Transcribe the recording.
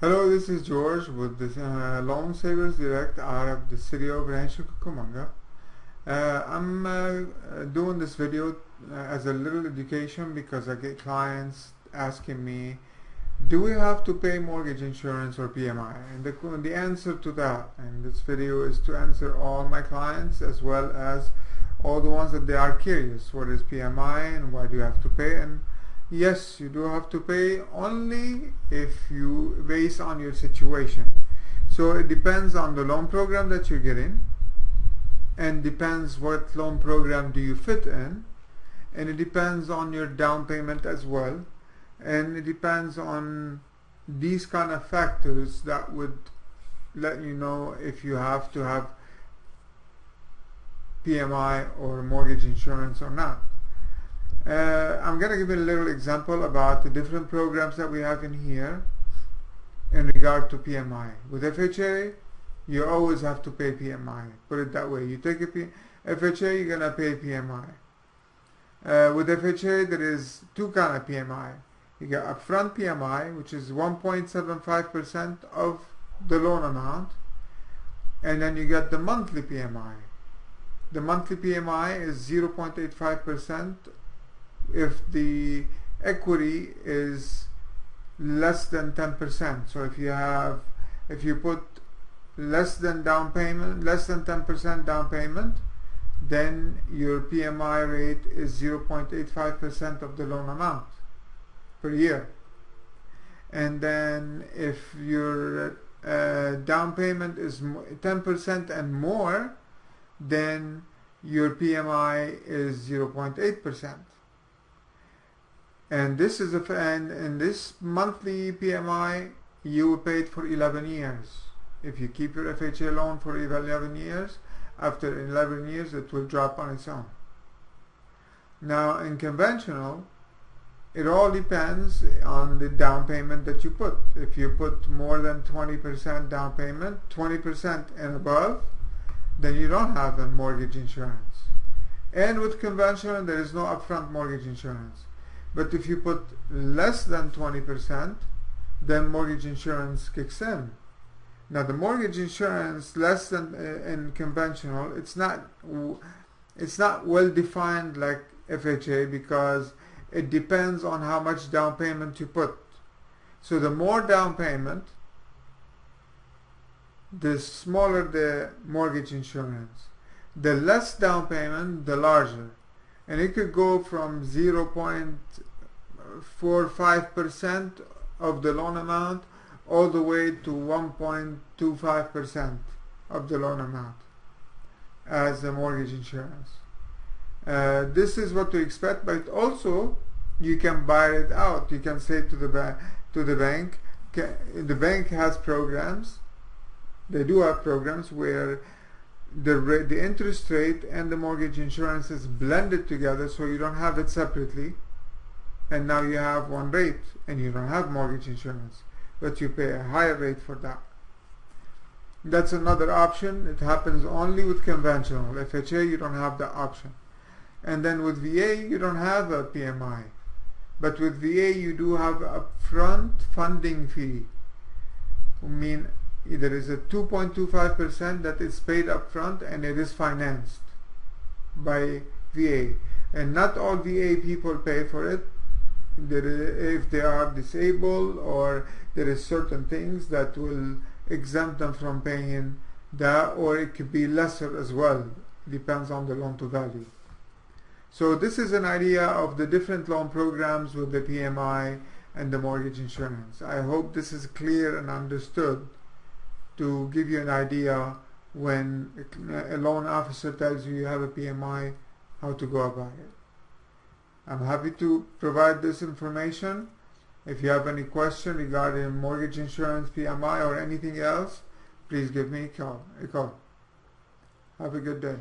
Hello, this is George with the Loan Savers Direct out of the city of Rancho, Cucamonga. I'm doing this video as a little education because I get clients asking me, do we have to pay mortgage insurance or PMI? And the answer to that in this video is to answer all my clients as well as all the ones that they are curious. What is PMI and why do you have to pay? And yes, you do have to pay only if you based on your situation. So it depends on the loan program that you're getting, and depends what loan program do you fit in, and it depends on your down payment as well, and it depends on these kind of factors that would let you know if you have to have PMI or mortgage insurance or not. I'm going to give you a little example about the different programs that we have in here in regard to PMI. With FHA, you always have to pay PMI. Put it that way. You take a FHA, you're going to pay PMI. With FHA, there is two kind of PMI. You get upfront PMI, which is 1.75% of the loan amount, and then you get the monthly PMI. The monthly PMI is 0.85% if the equity is less than 10%. So if you put less than 10% down payment, then your PMI rate is 0.85% of the loan amount per year. And then if your down payment is 10% and more, then your PMI is 0.8%. And this is and this monthly PMI you will pay it for 11 years. If you keep your FHA loan for 11 years, after 11 years it will drop on its own. Now in conventional, it all depends on the down payment that you put. If you put more than 20% down payment, 20% and above, then you don't have a mortgage insurance. And with conventional, there is no upfront mortgage insurance. But if you put less than 20%, then mortgage insurance kicks in. Now the mortgage insurance less than in conventional, it's not well defined like FHA because it depends on how much down payment you put. So the more down payment, the smaller the mortgage insurance. The less down payment, the larger. And it could go from 0.45% of the loan amount all the way to 1.25% of the loan amount as a mortgage insurance. This is what to expect, but also you can buy it out. You can say to the bank, the bank has programs. They do have programs where the interest rate and the mortgage insurance is blended together, so you don't have it separately, and now you have one rate and you don't have mortgage insurance, but you pay a higher rate for that. That's another option. It happens only with conventional. FHA, you don't have the option. And then with VA, you don't have a PMI, but with VA you do have upfront funding fee. There is a 2.25% that is paid up front, and it is financed by VA. And not all VA people pay for it. If they are disabled, or there is certain things that will exempt them from paying that, or it could be lesser as well. Depends on the loan to value. So this is an idea of the different loan programs with the PMI and the mortgage insurance. I hope this is clear and understood, to give you an idea when a loan officer tells you you have a PMI, how to go about it. I'm happy to provide this information. If you have any question regarding mortgage insurance, PMI, or anything else, please give me a call. Have a good day.